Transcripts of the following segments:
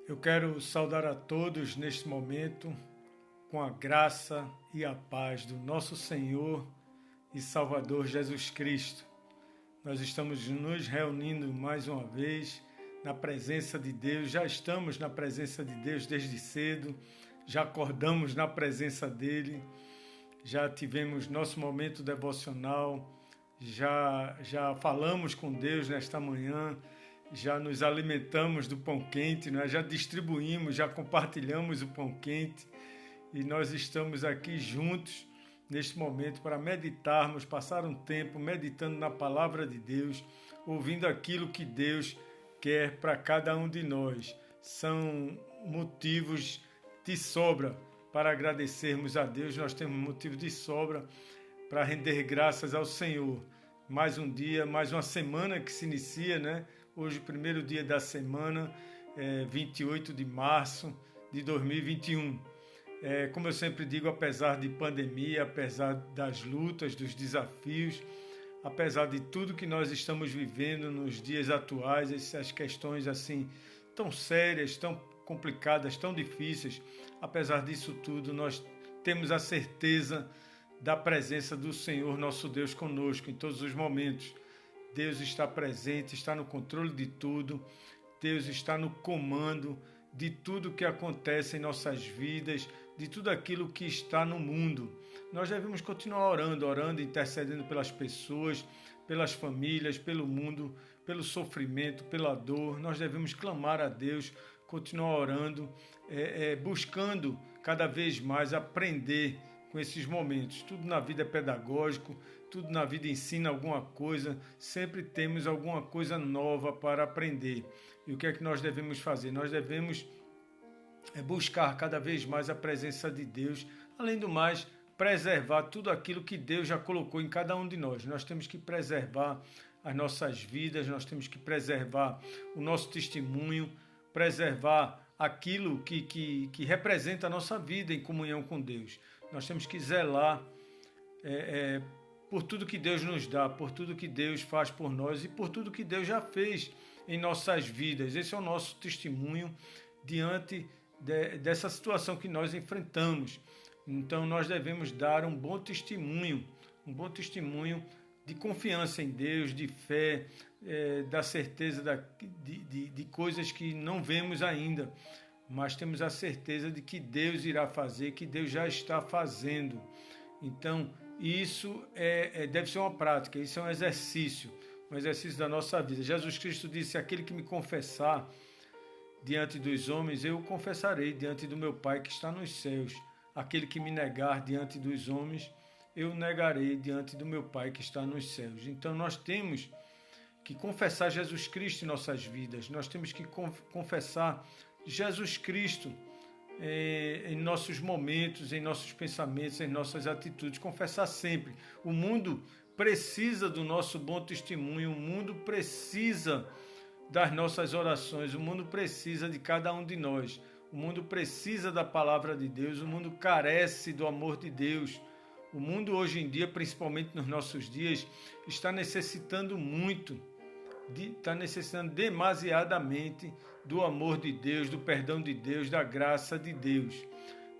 Eu quero saudar a todos neste momento com a graça e a paz do nosso Senhor e Salvador Jesus Cristo. Nós estamos nos reunindo mais uma vez na presença de Deus, já estamos na presença de Deus desde cedo, já acordamos na presença dEle, já tivemos nosso momento devocional, já falamos com Deus nesta manhã, já nos alimentamos do pão quente, né? Já distribuímos, já compartilhamos o pão quente e nós estamos aqui juntos neste momento para meditarmos, passar um tempo meditando na palavra de Deus, ouvindo aquilo que Deus quer para cada um de nós. São motivos de sobra para agradecermos a Deus, nós temos motivo de sobra para render graças ao Senhor. Mais um dia, mais uma semana que se inicia, né? Hoje, o primeiro dia da semana, 28 de março de 2021. Como eu sempre digo, apesar de pandemia, apesar das lutas, dos desafios, apesar de tudo que nós estamos vivendo nos dias atuais, essas questões assim tão sérias, tão complicadas, tão difíceis, apesar disso tudo, nós temos a certeza da presença do Senhor, nosso Deus, conosco em todos os momentos. Deus está presente, está no controle de tudo, Deus está no comando de tudo que acontece em nossas vidas, de tudo aquilo que está no mundo. Nós devemos continuar orando, intercedendo pelas pessoas, pelas famílias, pelo mundo, pelo sofrimento, pela dor. Nós devemos clamar a Deus, continuar orando, buscando cada vez mais aprender com esses momentos. Tudo na vida é pedagógico, tudo na vida ensina alguma coisa, sempre temos alguma coisa nova para aprender. E o que é que nós devemos fazer? Nós devemos buscar cada vez mais a presença de Deus, além do mais, preservar tudo aquilo que Deus já colocou em cada um de nós. Nós temos que preservar as nossas vidas, nós temos que preservar o nosso testemunho, preservar aquilo que representa a nossa vida em comunhão com Deus. Nós temos que zelar por tudo que Deus nos dá, por tudo que Deus faz por nós e por tudo que Deus já fez em nossas vidas. Esse é o nosso testemunho diante dessa situação que nós enfrentamos. Então nós devemos dar um bom testemunho de confiança em Deus, de fé, da certeza de coisas que não vemos ainda, mas temos a certeza de que Deus irá fazer, que Deus já está fazendo. Então, isso deve ser uma prática, isso é um exercício da nossa vida. Jesus Cristo disse: aquele que me confessar diante dos homens, eu o confessarei diante do meu Pai que está nos céus. Aquele que me negar diante dos homens, eu negarei diante do meu Pai que está nos céus. Então, nós temos que confessar Jesus Cristo em nossas vidas, nós temos que confessar Jesus Cristo em nossos momentos, em nossos pensamentos, em nossas atitudes, confessar sempre. O mundo precisa do nosso bom testemunho, o mundo precisa das nossas orações, o mundo precisa de cada um de nós, o mundo precisa da palavra de Deus, o mundo carece do amor de Deus. O mundo hoje em dia, principalmente nos nossos dias, está necessitando muito, está necessitando demasiadamente do amor de Deus, do perdão de Deus, da graça de Deus.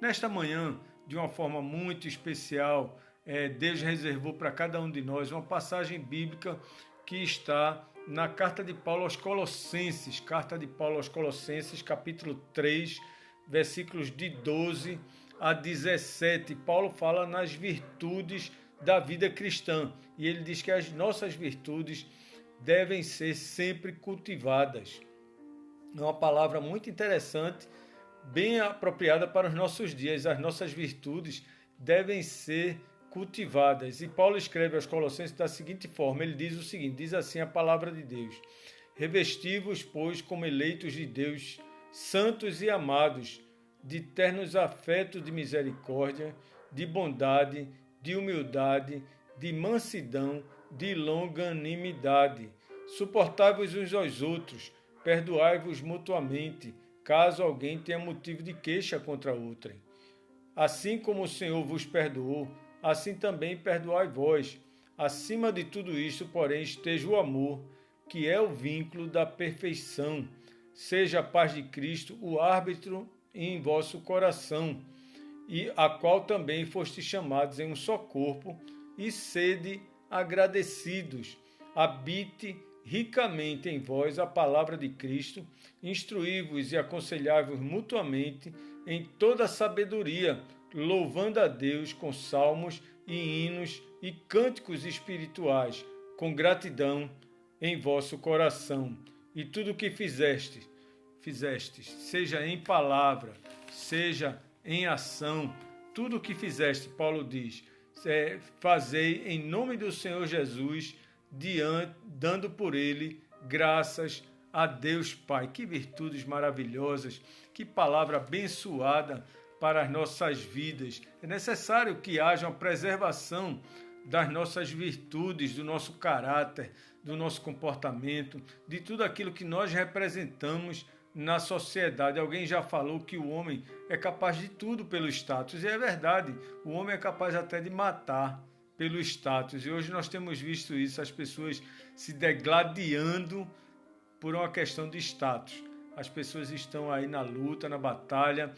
Nesta manhã, de uma forma muito especial, Deus reservou para cada um de nós uma passagem bíblica que está na carta de Paulo aos Colossenses, capítulo 3, versículos de 12 a 17. Paulo fala nas virtudes da vida cristã e ele diz que as nossas virtudes devem ser sempre cultivadas. É uma palavra muito interessante, bem apropriada para os nossos dias. As nossas virtudes devem ser cultivadas. E Paulo escreve aos Colossenses da seguinte forma, ele diz o seguinte, diz assim a palavra de Deus: revesti-vos, pois, como eleitos de Deus, santos e amados, de ternos afetos de misericórdia, de bondade, de humildade, de mansidão, de longanimidade. Suportai-vos uns aos outros, perdoai-vos mutuamente, caso alguém tenha motivo de queixa contra outrem. Assim como o Senhor vos perdoou, assim também perdoai vós. Acima de tudo isto, porém, esteja o amor, que é o vínculo da perfeição. seja a paz de Cristo o árbitro em vosso coração, e a qual também fostes chamados em um só corpo, e sede agradecidos. Habite ricamente em vós a palavra de Cristo, instruí-vos e aconselhai-vos mutuamente em toda a sabedoria, louvando a Deus com salmos e hinos e cânticos espirituais, com gratidão em vosso coração. E tudo o que fizestes, seja em palavra, seja em ação, tudo o que fizeste, Paulo diz, fazei em nome do Senhor Jesus, dando por ele graças a Deus Pai. Que virtudes maravilhosas, que palavra abençoada para as nossas vidas. É necessário que haja uma preservação das nossas virtudes, do nosso caráter, do nosso comportamento, de tudo aquilo que nós representamos na sociedade. Alguém já falou que o homem é capaz de tudo pelo status, e é verdade, o homem é capaz até de matar pelo status, e hoje nós temos visto isso, as pessoas se degladiando por uma questão de status. As pessoas estão aí na luta, na batalha,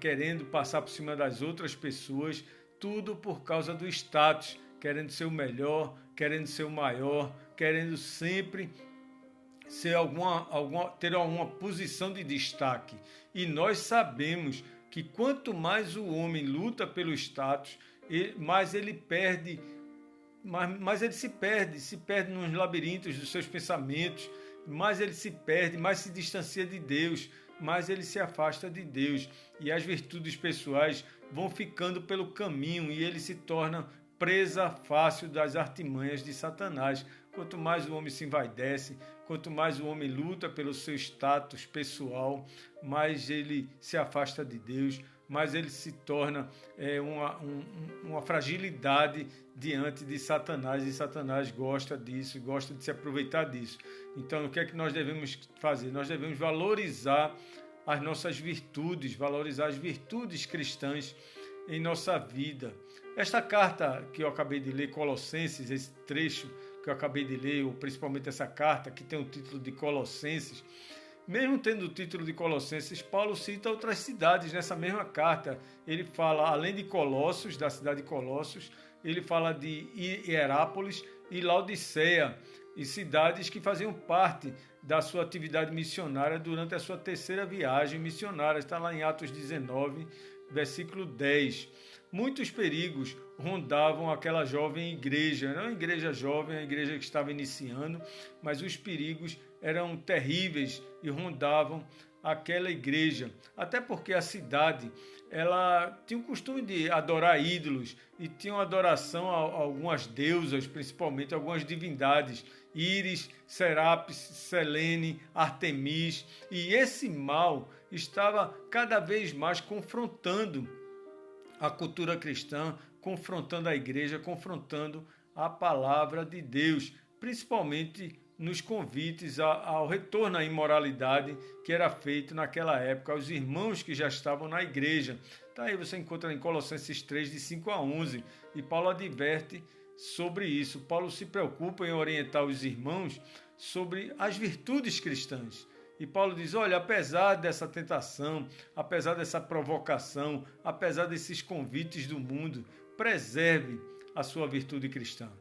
querendo passar por cima das outras pessoas, tudo por causa do status, querendo ser o melhor, querendo ser o maior, querendo sempre ser ter alguma posição de destaque. E nós sabemos que quanto mais o homem luta pelo status, mais ele perde, mais ele se perde nos labirintos dos seus pensamentos, mais ele se perde, mais se distancia de Deus, mais ele se afasta de Deus. E as virtudes pessoais vão ficando pelo caminho e ele se torna presa fácil das artimanhas de Satanás. Quanto mais o homem se envaidece, quanto mais o homem luta pelo seu status pessoal, mais ele se afasta de Deus, mais ele se torna uma fragilidade diante de Satanás, e Satanás gosta disso, gosta de se aproveitar disso. Então, o que é que nós devemos fazer? Nós devemos valorizar as nossas virtudes, valorizar as virtudes cristãs em nossa vida. Esta carta que eu acabei de ler, Colossenses, esse trecho que eu acabei de ler, ou principalmente essa carta que tem o título de Colossenses, mesmo tendo o título de Colossenses, Paulo cita outras cidades nessa mesma carta. Ele fala, além de Colossos, da cidade de Colossos, ele fala de Hierápolis e Laodiceia, e cidades que faziam parte da sua atividade missionária durante a sua terceira viagem missionária. Está lá em Atos 19, versículo 10. Muitos perigos rondavam aquela jovem igreja. Não uma igreja jovem, uma igreja que estava iniciando, mas os perigos eram terríveis e rondavam aquela igreja. Até porque a cidade ela tinha o costume de adorar ídolos e tinha uma adoração a algumas deusas, principalmente algumas divindades, Íris, Serapis, Selene, Artemis, e esse mal estava cada vez mais confrontando a cultura cristã, confrontando a igreja, confrontando a palavra de Deus, principalmente nos convites ao retorno à imoralidade que era feito naquela época aos irmãos que já estavam na igreja. Tá aí, você encontra em Colossenses 3, de 5 a 11, e Paulo adverte sobre isso. Paulo se preocupa em orientar os irmãos sobre as virtudes cristãs. E Paulo diz, olha, apesar dessa tentação, apesar dessa provocação, apesar desses convites do mundo, preserve a sua virtude cristã.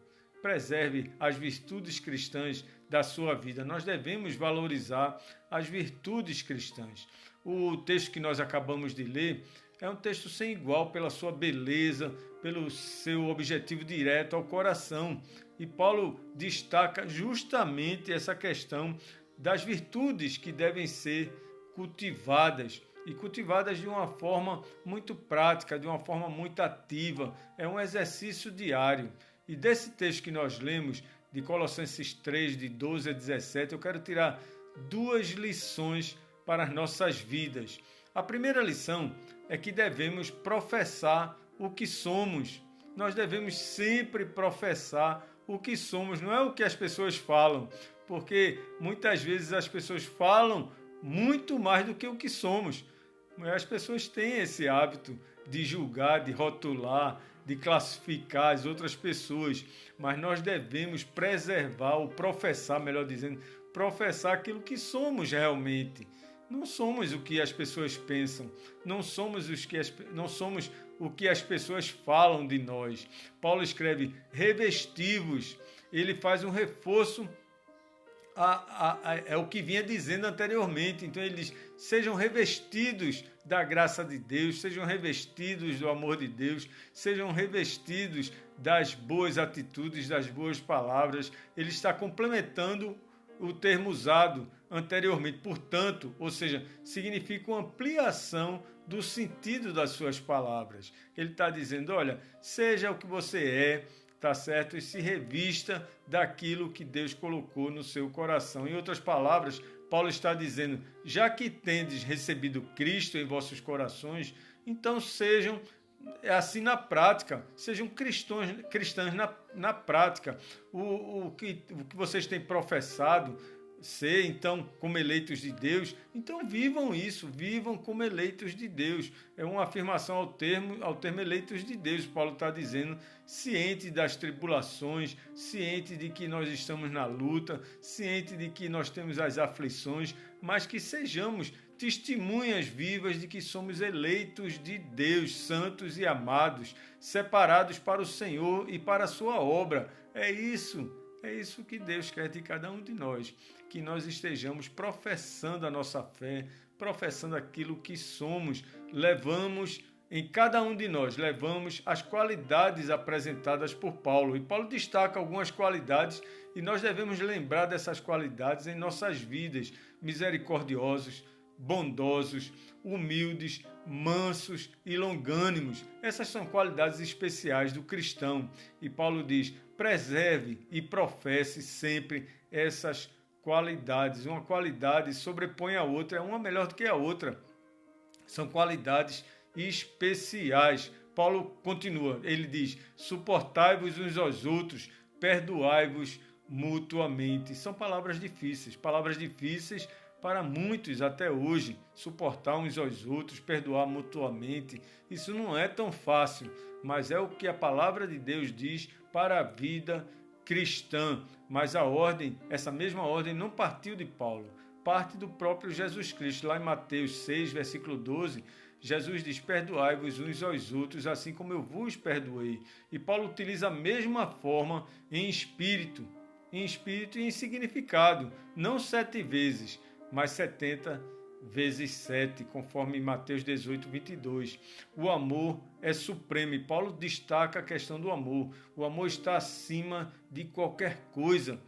Preserve as virtudes cristãs da sua vida. Nós devemos valorizar as virtudes cristãs. O texto que nós acabamos de ler é um texto sem igual pela sua beleza, pelo seu objetivo direto ao coração. E Paulo destaca justamente essa questão das virtudes que devem ser cultivadas, e cultivadas de uma forma muito prática, de uma forma muito ativa. É um exercício diário. E desse texto que nós lemos, de Colossenses 3, de 12 a 17, eu quero tirar duas lições para as nossas vidas. A primeira lição é que devemos professar o que somos. Nós devemos sempre professar o que somos, não é o que as pessoas falam, porque muitas vezes as pessoas falam muito mais do que o que somos. As pessoas têm esse hábito de julgar, de rotular, de classificar as outras pessoas, mas nós devemos preservar, ou professar, melhor dizendo, professar aquilo que somos realmente. Não somos o que as pessoas pensam, não somos o que as pessoas falam de nós. Paulo escreve revestivos, ele faz um reforço é o que vinha dizendo anteriormente. Então ele diz, sejam revestidos da graça de Deus, sejam revestidos do amor de Deus, sejam revestidos das boas atitudes, das boas palavras. Ele está complementando o termo usado anteriormente, portanto, ou seja, significa uma ampliação do sentido das suas palavras. Ele está dizendo, olha, seja o que você é, tá certo? E se revista daquilo que Deus colocou no seu coração. Em outras palavras, Paulo está dizendo, já que tendes recebido Cristo em vossos corações, então sejam assim na prática, sejam cristãos na prática. O que vocês têm professado ser, então, como eleitos de Deus, então vivam isso, vivam como eleitos de Deus. É uma afirmação ao termo eleitos de Deus. Paulo está dizendo, ciente das tribulações, ciente de que nós estamos na luta, ciente de que nós temos as aflições, mas que sejamos testemunhas vivas de que somos eleitos de Deus, santos e amados, separados para o Senhor e para a sua obra. É isso que Deus quer de cada um de nós, que nós estejamos professando a nossa fé, professando aquilo que somos, levamos em cada um de nós, levamos as qualidades apresentadas por Paulo. E Paulo destaca algumas qualidades e nós devemos lembrar dessas qualidades em nossas vidas: misericordiosos, bondosos, humildes, mansos e longânimos. Essas são qualidades especiais do cristão. E Paulo diz, preserve e professe sempre essas qualidades. Uma qualidade sobrepõe a outra, é uma melhor do que a outra. São qualidades especiais. Paulo continua, ele diz, suportai-vos uns aos outros, perdoai-vos mutuamente. São palavras difíceis para muitos até hoje. Suportar uns aos outros, perdoar mutuamente, isso não é tão fácil, mas é o que a palavra de Deus diz para a vida cristã. Mas a ordem, essa mesma ordem não partiu de Paulo, parte do próprio Jesus Cristo. Lá em Mateus 6, versículo 12, Jesus diz, perdoai-vos uns aos outros, assim como eu vos perdoei. E Paulo utiliza a mesma forma em espírito e em significado, não 7 vezes, mas 70 vezes 7, conforme Mateus 18, 22. O amor é supremo e Paulo destaca a questão do amor. O amor está acima de qualquer coisa.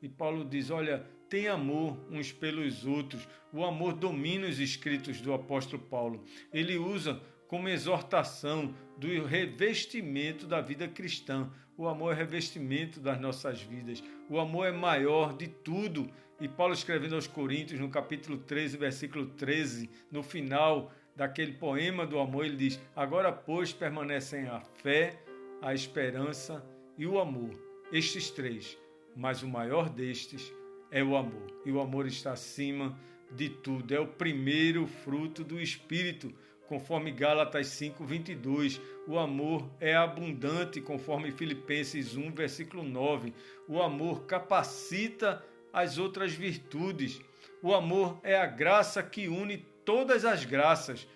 E Paulo diz, olha, tem amor uns pelos outros. O amor domina os escritos do apóstolo Paulo. Ele usa como exortação do revestimento da vida cristã. O amor é revestimento das nossas vidas. O amor é maior de tudo. E Paulo, escrevendo aos Coríntios, no capítulo 13, versículo 13, no final daquele poema do amor, ele diz, agora, pois, permanecem a fé, a esperança e o amor. Estes 3, mas o maior destes é o amor. E o amor está acima de tudo. É o primeiro fruto do Espírito, conforme Gálatas 5, 22. O amor é abundante, conforme Filipenses 1, versículo 9. O amor capacita as outras virtudes. O amor é a graça que une todas as graças.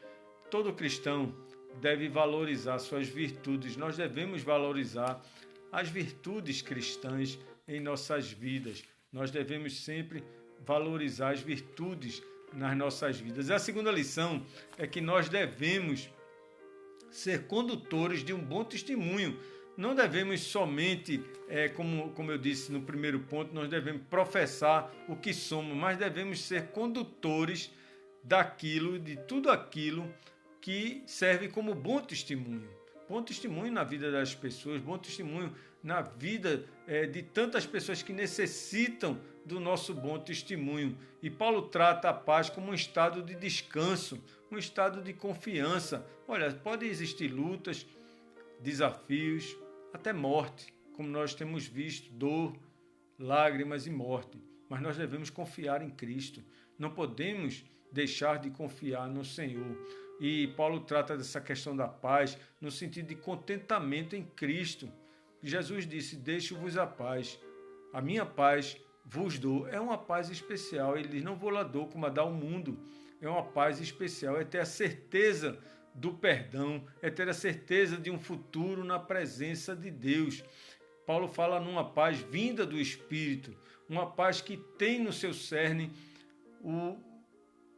Todo cristão deve valorizar suas virtudes. Nós devemos valorizar as virtudes cristãs em nossas vidas. Nós devemos sempre valorizar as virtudes nas nossas vidas. A segunda lição é que nós devemos ser condutores de um bom testemunho. Não devemos somente, como eu disse no primeiro ponto, nós devemos professar o que somos, mas devemos ser condutores de tudo aquilo que serve como bom testemunho. Bom testemunho na vida das pessoas, bom testemunho na vida de tantas pessoas que necessitam do nosso bom testemunho. E Paulo trata a paz como um estado de descanso, um estado de confiança. Olha, podem existir lutas, desafios, até morte, como nós temos visto, dor, lágrimas e morte. Mas nós devemos confiar em Cristo. Não podemos deixar de confiar no Senhor. E Paulo trata dessa questão da paz no sentido de contentamento em Cristo. Jesus disse, deixo-vos a paz vos dou. É uma paz especial. Ele diz, não vou lá dou como a dá o mundo. É uma paz especial. É ter a certeza do perdão. É ter a certeza de um futuro na presença de Deus. Paulo fala numa paz vinda do Espírito. Uma paz que tem no seu cerne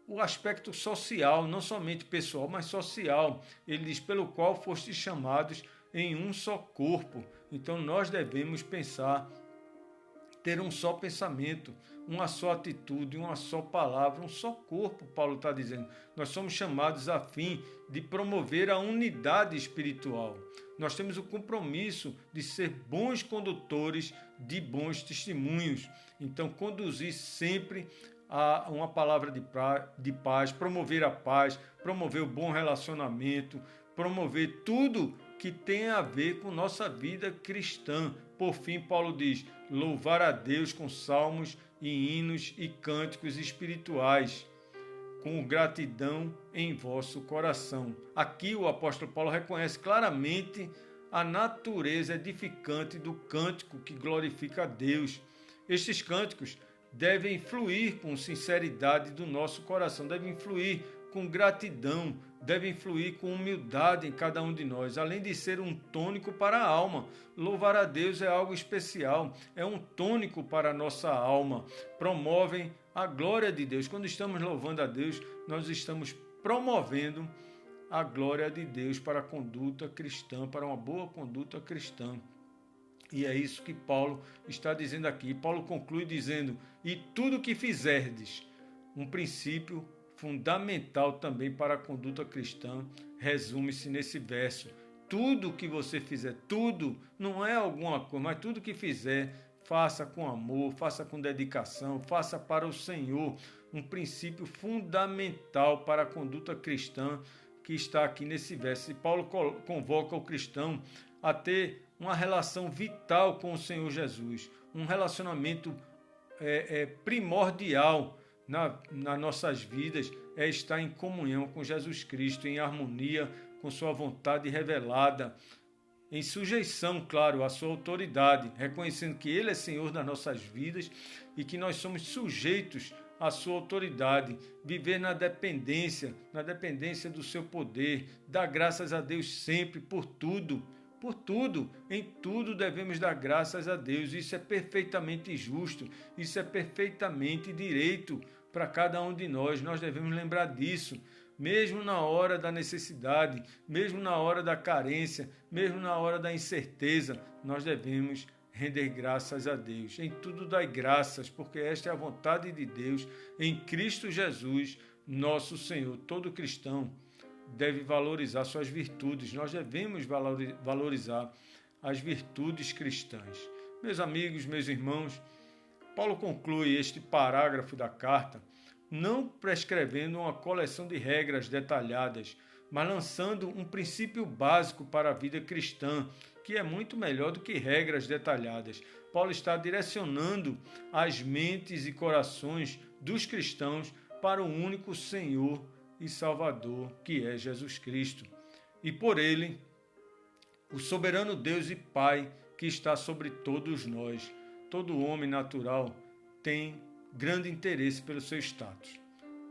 o aspecto social, não somente pessoal, mas social. Ele diz, pelo qual fostes chamados em um só corpo. Então nós devemos pensar, ter um só pensamento, uma só atitude, uma só palavra, um só corpo, Paulo está dizendo. Nós somos chamados a fim de promover a unidade espiritual. Nós temos o compromisso de ser bons condutores de bons testemunhos. Então, conduzir sempre a uma palavra de paz, promover a paz, promover o bom relacionamento, promover tudo que tem a ver com nossa vida cristã. Por fim, Paulo diz, louvar a Deus com salmos e hinos e cânticos espirituais, com gratidão em vosso coração. Aqui o apóstolo Paulo reconhece claramente a natureza edificante do cântico que glorifica a Deus. Estes cânticos devem fluir com sinceridade do nosso coração, devem fluir com gratidão, devem fluir com humildade em cada um de nós, além de ser um tônico para a alma. Louvar a Deus é algo especial, é um tônico para a nossa alma, promovem a glória de Deus. Quando estamos louvando a Deus, nós estamos promovendo a glória de Deus para a conduta cristã, para uma boa conduta cristã. E é isso que Paulo está dizendo aqui. Paulo conclui dizendo, e tudo que fizerdes, um princípio fundamental também para a conduta cristã, resume-se nesse verso. Tudo que você fizer, tudo, não é alguma coisa, mas tudo que fizer, faça com amor, faça com dedicação, faça para o Senhor. Um princípio fundamental para a conduta cristã que está aqui nesse verso. E Paulo convoca o cristão a ter uma relação vital com o Senhor Jesus, um relacionamento primordial nas nossas vidas, é estar em comunhão com Jesus Cristo, em harmonia com sua vontade revelada, em sujeição, claro, à sua autoridade, reconhecendo que Ele é Senhor das nossas vidas e que nós somos sujeitos à sua autoridade, viver na dependência do seu poder, dar graças a Deus sempre, por tudo, em tudo devemos dar graças a Deus. Isso é perfeitamente justo, isso é perfeitamente direito para cada um de nós. Nós devemos lembrar disso, mesmo na hora da necessidade, mesmo na hora da carência, mesmo na hora da incerteza, nós devemos render graças a Deus. Em tudo dai graças, porque esta é a vontade de Deus em Cristo Jesus, nosso Senhor. Todo cristão deve valorizar suas virtudes. Nós devemos valorizar as virtudes cristãs. Meus amigos, meus irmãos, Paulo conclui este parágrafo da carta não prescrevendo uma coleção de regras detalhadas, mas lançando um princípio básico para a vida cristã, que é muito melhor do que regras detalhadas. Paulo está direcionando as mentes e corações dos cristãos para o único Senhor e Salvador, que é Jesus Cristo. E por ele, o soberano Deus e Pai que está sobre todos nós. Todo homem natural tem grande interesse pelo seu status.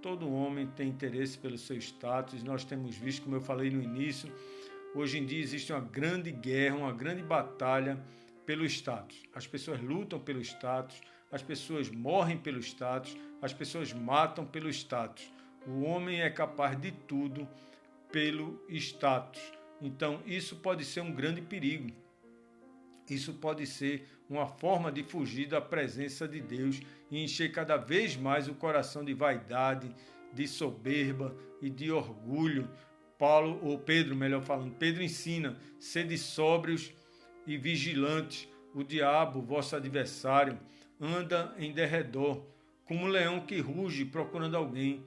Todo homem tem interesse pelo seu status. Nós temos visto, como eu falei no início, hoje em dia existe uma grande guerra, uma grande batalha pelo status. As pessoas lutam pelo status, as pessoas morrem pelo status, as pessoas matam pelo status. O homem é capaz de tudo pelo status. Então, isso pode ser um grande perigo. Isso pode ser uma forma de fugir da presença de Deus e encher cada vez mais o coração de vaidade, de soberba e de orgulho. Pedro ensina, sede sóbrios e vigilantes. O diabo, vosso adversário, anda em derredor, como um leão que ruge procurando alguém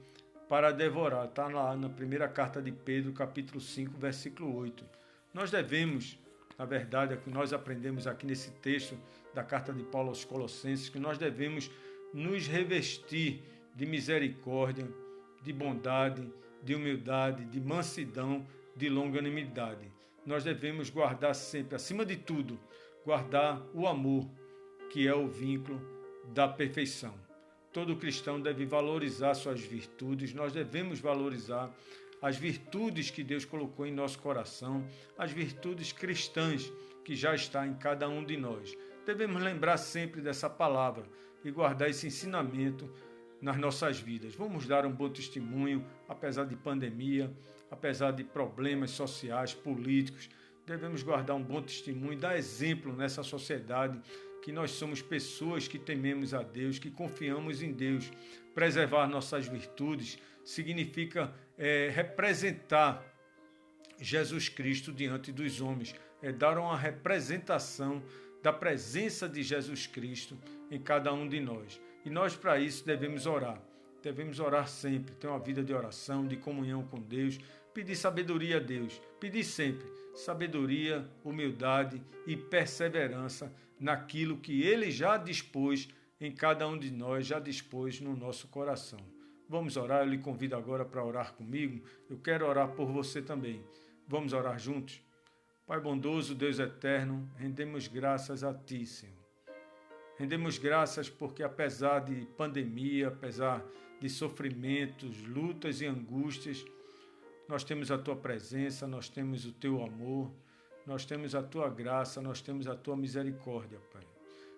para devorar. Está lá na primeira carta de Pedro, capítulo 5, versículo 8. Nós devemos, na verdade, é o que nós aprendemos aqui nesse texto da carta de Paulo aos Colossenses, que nós devemos nos revestir de misericórdia, de bondade, de humildade, de mansidão, de longanimidade. Nós devemos guardar sempre, acima de tudo, guardar o amor, que é o vínculo da perfeição. Todo cristão deve valorizar suas virtudes, nós devemos valorizar as virtudes que Deus colocou em nosso coração, as virtudes cristãs que já está em cada um de nós. Devemos lembrar sempre dessa palavra e guardar esse ensinamento nas nossas vidas. Vamos dar um bom testemunho, apesar de pandemia, apesar de problemas sociais, políticos. Devemos guardar um bom testemunho, dar exemplo nessa sociedade, que nós somos pessoas que tememos a Deus, que confiamos em Deus. Preservar nossas virtudes significa representar Jesus Cristo diante dos homens, dar uma representação da presença de Jesus Cristo em cada um de nós. E nós, para isso, devemos orar sempre, ter uma vida de oração, de comunhão com Deus, pedir sabedoria a Deus, pedir sempre sabedoria, humildade e perseverança naquilo que Ele já dispôs em cada um de nós, já dispôs no nosso coração. Vamos orar, eu lhe convido agora para orar comigo, eu quero orar por você também. Vamos orar juntos? Pai bondoso, Deus eterno, rendemos graças a Ti, Senhor. Rendemos graças porque apesar de pandemia, apesar de sofrimentos, lutas e angústias, nós temos a Tua presença, nós temos o Teu amor, nós temos a Tua graça, nós temos a Tua misericórdia, Pai.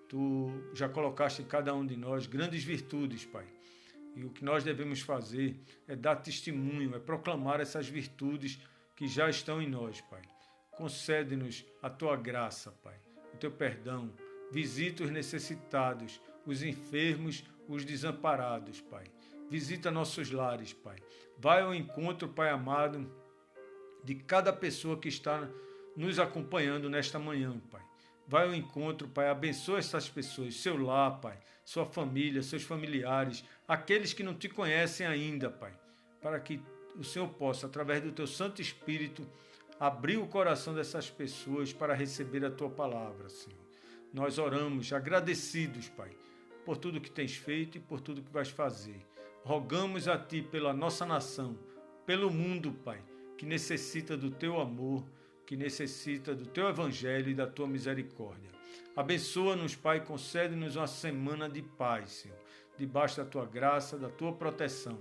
Tu já colocaste em cada um de nós grandes virtudes, Pai. E o que nós devemos fazer é dar testemunho, é proclamar essas virtudes que já estão em nós, Pai. Concede-nos a Tua graça, Pai, o Teu perdão. Visita os necessitados, os enfermos, os desamparados, Pai. Visita nossos lares, Pai. Vai ao encontro, Pai amado, de cada pessoa que está nos acompanhando nesta manhã, Pai. Vai ao encontro, Pai. Abençoa essas pessoas, seu lar, Pai, sua família, seus familiares, aqueles que não Te conhecem ainda, Pai, para que o Senhor possa, através do Teu Santo Espírito, abrir o coração dessas pessoas para receber a Tua palavra, Senhor. Nós oramos agradecidos, Pai, por tudo que Tens feito e por tudo que vais fazer. Rogamos a Ti pela nossa nação, pelo mundo, Pai, que necessita do Teu amor, que necessita do Teu Evangelho e da Tua misericórdia. Abençoa-nos, Pai, concede-nos uma semana de paz, Senhor, debaixo da Tua graça, da Tua proteção.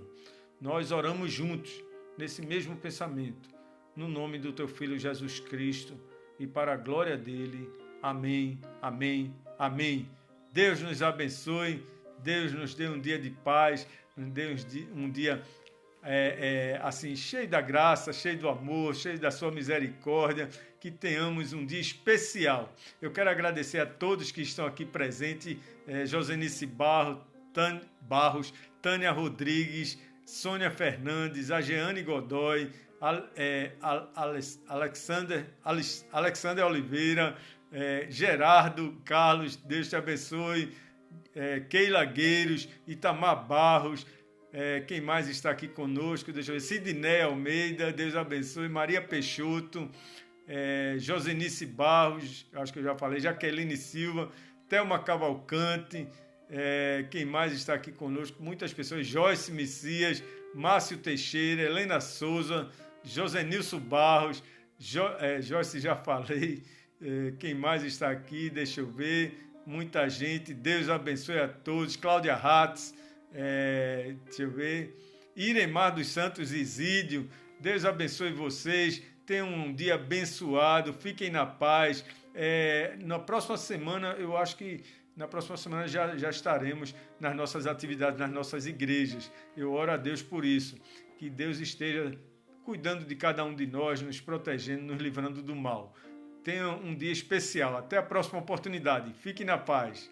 Nós oramos juntos, nesse mesmo pensamento, no nome do Teu Filho Jesus Cristo e para a glória dEle. Amém, amém, amém. Deus nos abençoe, Deus nos dê um dia de paz, nos dê um dia assim, cheio da graça, cheio do amor, cheio da sua misericórdia, que tenhamos um dia especial. Eu quero agradecer a todos que estão aqui presentes, Josenice Barros, Tânia Rodrigues, Sônia Fernandes, a Jeane Godoy, Alexander Oliveira, Gerardo Carlos, Deus te abençoe, Keila Gueiros, Itamar Barros, quem mais está aqui conosco? Deixa eu ver, Sidney Almeida, Deus abençoe, Maria Peixoto, Josenice Barros, acho que eu já falei, Jaqueline Silva, Thelma Cavalcante, quem mais está aqui conosco? Muitas pessoas, Joyce Messias, Márcio Teixeira, Helena Souza, Josenilson Barros, Joyce já falei, quem mais está aqui? Deixa eu ver, muita gente, Deus abençoe a todos, Cláudia Ratz, deixa eu ver, Iremar dos Santos Isídio, Deus abençoe vocês, tenham um dia abençoado, fiquem na paz. Na próxima semana, eu acho que na próxima semana já estaremos nas nossas atividades, nas nossas igrejas. Eu oro a Deus por isso, que Deus esteja cuidando de cada um de nós, nos protegendo, nos livrando do mal. Tenham um dia especial. Até a próxima oportunidade. Fiquem na paz.